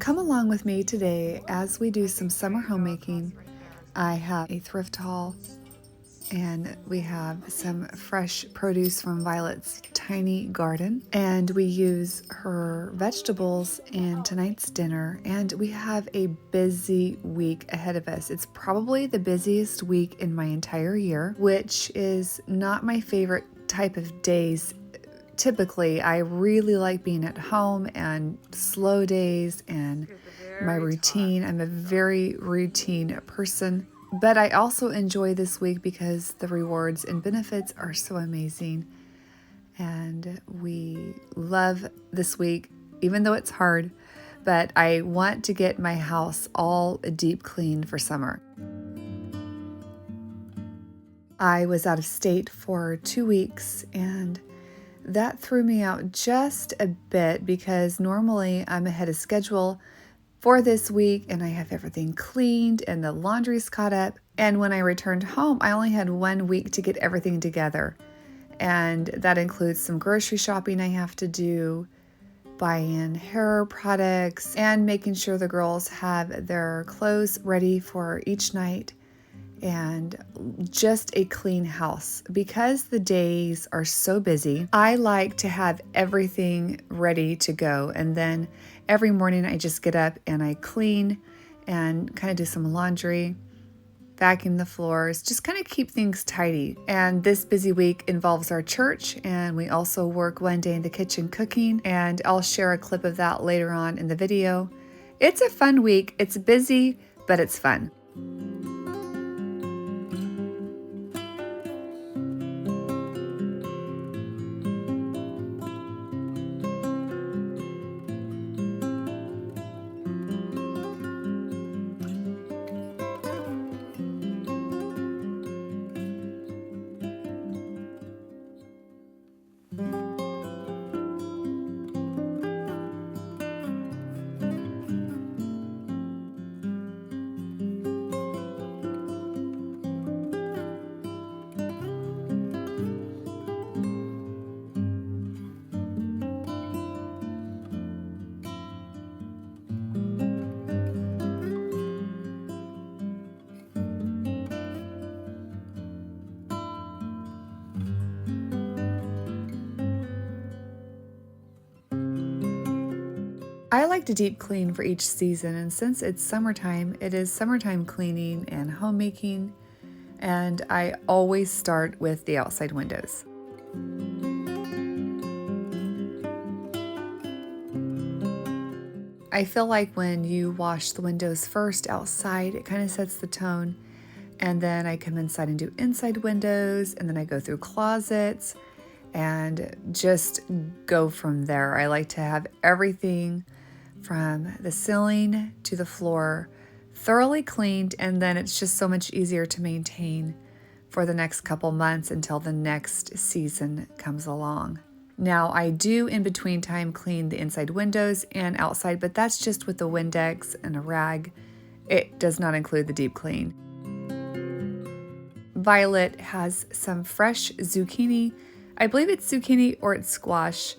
Come along with me today as we do some summer homemaking. I have a thrift haul and we have some fresh produce from Violet's tiny garden, and we use her vegetables in tonight's dinner, and we have a busy week ahead of us. It's probably the busiest week in my entire year, which is not my favorite type of days. Typically, I really like being at home and slow days and my routine. I'm a very routine person, but I also enjoy this week because the rewards and benefits are so amazing. And we love this week, even though it's hard, but I want to get my house all deep clean for summer. I was out of state for 2 weeks, and that threw me out just a bit because normally I'm ahead of schedule for this week and I have everything cleaned and the laundry's caught up. And when I returned home, I only had 1 week to get everything together. And that includes some grocery shopping I have to do, buying hair products, and making sure the girls have their clothes ready for each night, and just a clean house. Because the days are so busy, I like to have everything ready to go. And then every morning I just get up and I clean and kind of do some laundry, vacuum the floors, just kind of keep things tidy. And this busy week involves our church, and we also work one day in the kitchen cooking, and I'll share a clip of that later on in the video. It's a fun week. It's busy, but it's fun. I like to deep clean for each season, and since it's summertime, it is summertime cleaning and homemaking, and I always start with the outside windows. I feel like when you wash the windows first outside, it kind of sets the tone, and then I come inside and do inside windows, and then I go through closets and just go from there. I like to have everything from the ceiling to the floor thoroughly cleaned, and then it's just so much easier to maintain for the next couple months until the next season comes along. Now, I do in between time clean the inside windows and outside, but that's just with the Windex and a rag. It does not include the deep clean. Violet has some fresh zucchini. I believe it's zucchini or it's squash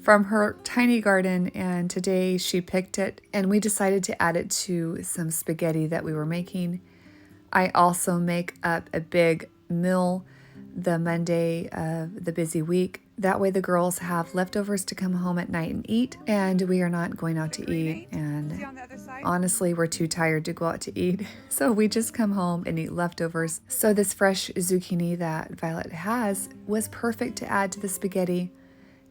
from her tiny garden, and today she picked it and we decided to add it to some spaghetti that we were making. I also make up a big meal the Monday of the busy week. That way the girls have leftovers to come home at night and eat, and we are not going out to eat, and honestly we're too tired to go out to eat, so we just come home and eat leftovers. So this fresh zucchini that Violet has was perfect to add to the spaghetti,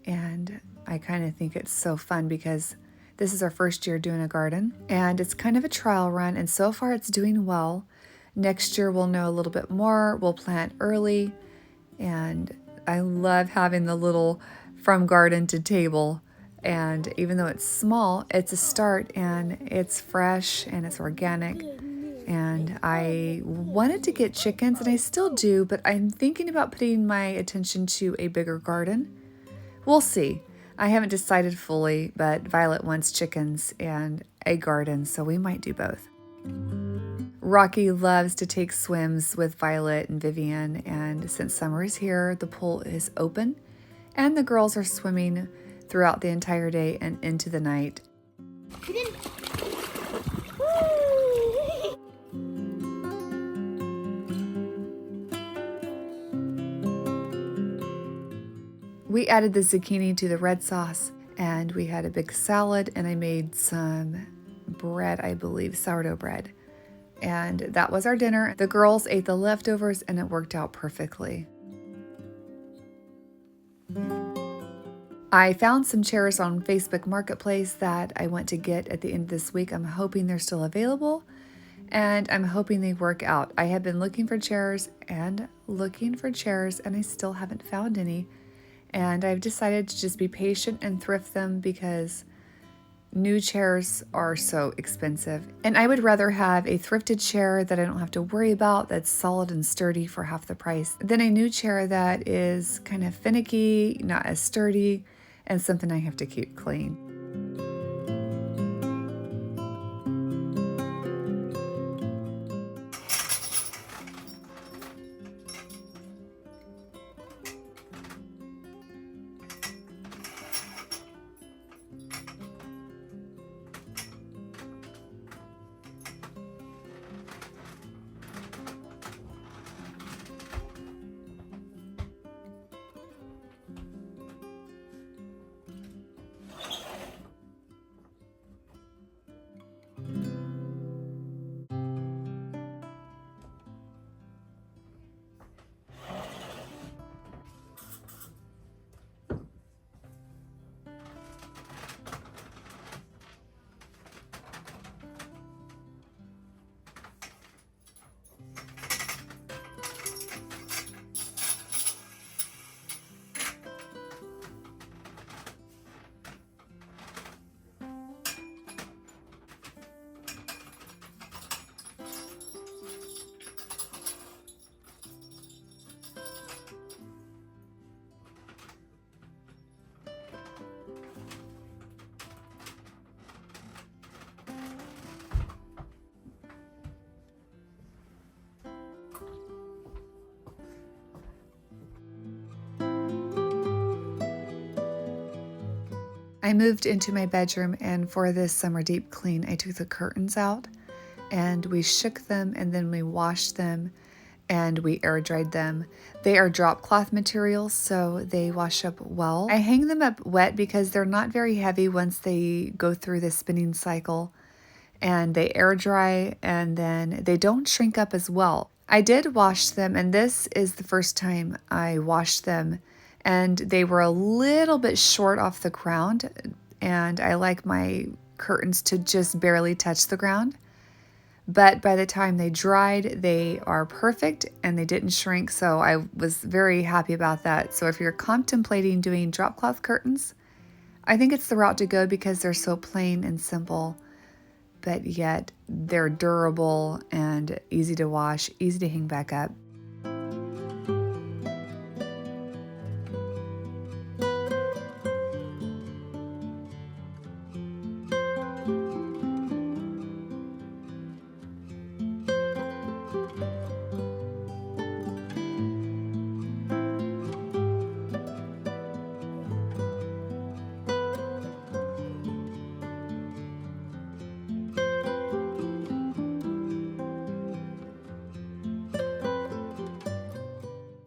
and I kind of think it's so fun because this is our first year doing a garden, and it's kind of a trial run, and so far it's doing well. Next year we'll know a little bit more. We'll plant early, and I love having the little from garden to table, and even though it's small, it's a start, and it's fresh and it's organic. And I wanted to get chickens, and I still do, but I'm thinking about putting my attention to a bigger garden. We'll see. I haven't decided fully, but Violet wants chickens and a garden, so we might do both. Rocky loves to take swims with Violet and Vivian, and since summer is here, the pool is open, and the girls are swimming throughout the entire day and into the night. You didn't We added the zucchini to the red sauce, and we had a big salad, and I made some bread, I believe, sourdough bread. And that was our dinner. The girls ate the leftovers, and it worked out perfectly. I found some chairs on Facebook Marketplace that I want to get at the end of this week. I'm hoping they're still available, and I'm hoping they work out. I have been looking for chairs, and I still haven't found any. And I've decided to just be patient and thrift them because new chairs are so expensive. And I would rather have a thrifted chair that I don't have to worry about, that's solid and sturdy for half the price, than a new chair that is kind of finicky, not as sturdy, and something I have to keep clean. I moved into my bedroom, and for this summer deep clean, I took the curtains out and we shook them, and then we washed them and we air dried them. They are drop cloth materials, so they wash up well. I hang them up wet because they're not very heavy once they go through the spinning cycle, and they air dry, and then they don't shrink up as well. I did wash them, and this is the first time I washed them, and they were a little bit short off the ground, and I like my curtains to just barely touch the ground. But by the time they dried, they are perfect and they didn't shrink, so I was very happy about that. So if you're contemplating doing drop cloth curtains, I think it's the route to go because they're so plain and simple, but yet they're durable and easy to wash, easy to hang back up.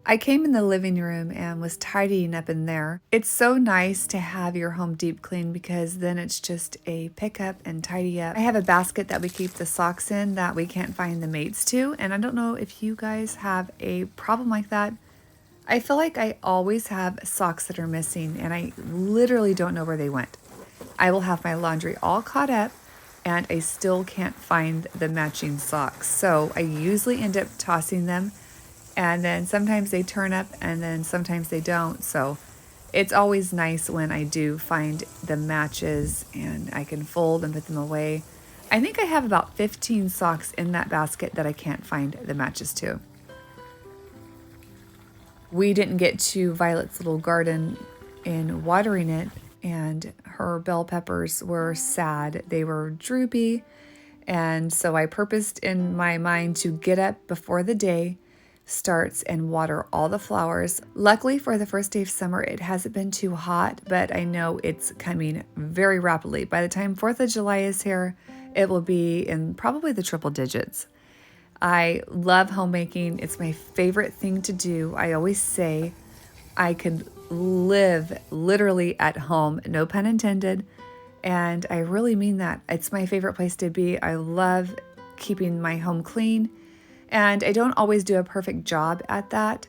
I came in the living room and was tidying up in there. It's so nice to have your home deep clean because then it's just a pick up and tidy up. I have a basket that we keep the socks in that we can't find the mates to, and I don't know if you guys have a problem like that. I feel like I always have socks that are missing and I literally don't know where they went. I will have my laundry all caught up and I still can't find the matching socks. So I usually end up tossing them, and then sometimes they turn up and then sometimes they don't. So it's always nice when I do find the matches and I can fold and put them away. I think I have about 15 socks in that basket that I can't find the matches to. We didn't get to Violet's little garden in watering it, and her bell peppers were sad. They were droopy, and so I purposed in my mind to get up before the day starts and water all the flowers. Luckily for the first day of summer, it hasn't been too hot, but I know it's coming very rapidly. By the time 4th of July is here, it will be in probably the triple digits. I love homemaking. It's my favorite thing to do. I always say I could live literally at home, no pun intended. And I really mean that. It's my favorite place to be. I love keeping my home clean. And I don't always do a perfect job at that,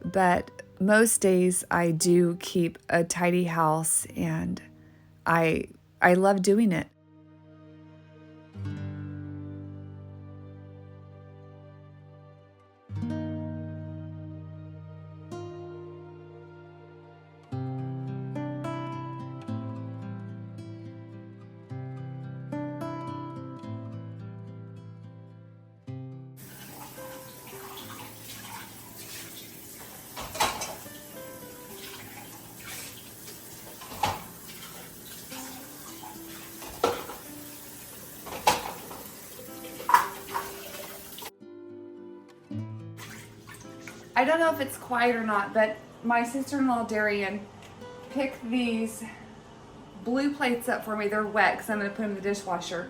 but most days I do keep a tidy house, and I love doing it. I don't know if it's quiet or not, but my sister-in-law Darian picked these blue plates up for me. They're wet because I'm going to put them in the dishwasher.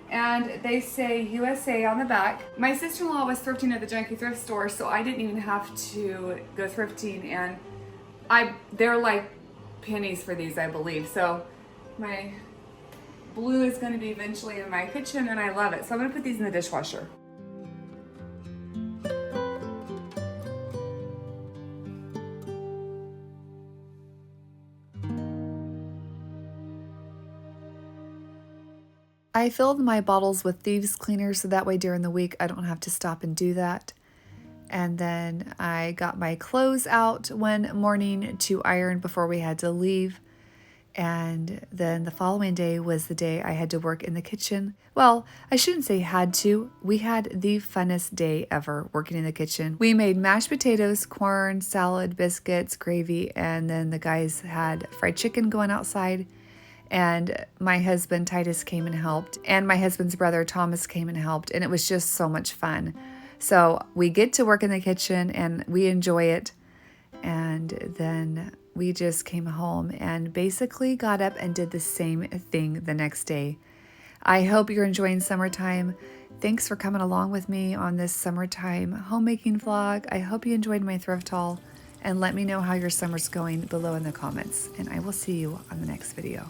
And they say USA on the back. My sister-in-law was thrifting at the junkie thrift store, so I didn't even have to go thrifting, and they're like pennies for these, I believe. So my blue is going to be eventually in my kitchen, and I love it. So I'm going to put these in the dishwasher. I filled my bottles with thieves cleaner so that way during the week I don't have to stop and do that. And then I got my clothes out one morning to iron before we had to leave. And then the following day was the day I had to work in the kitchen. Well, I shouldn't say had to. We had the funnest day ever working in the kitchen. We made mashed potatoes, corn, salad, biscuits, gravy, and then the guys had fried chicken going outside. And my husband Titus came and helped, and my husband's brother Thomas came and helped, and it was just so much fun. So we get to work in the kitchen and we enjoy it. And then we just came home and basically got up and did the same thing the next day. I hope you're enjoying summertime. Thanks for coming along with me on this summertime homemaking vlog. I hope you enjoyed my thrift haul, and let me know how your summer's going below in the comments. And I will see you on the next video.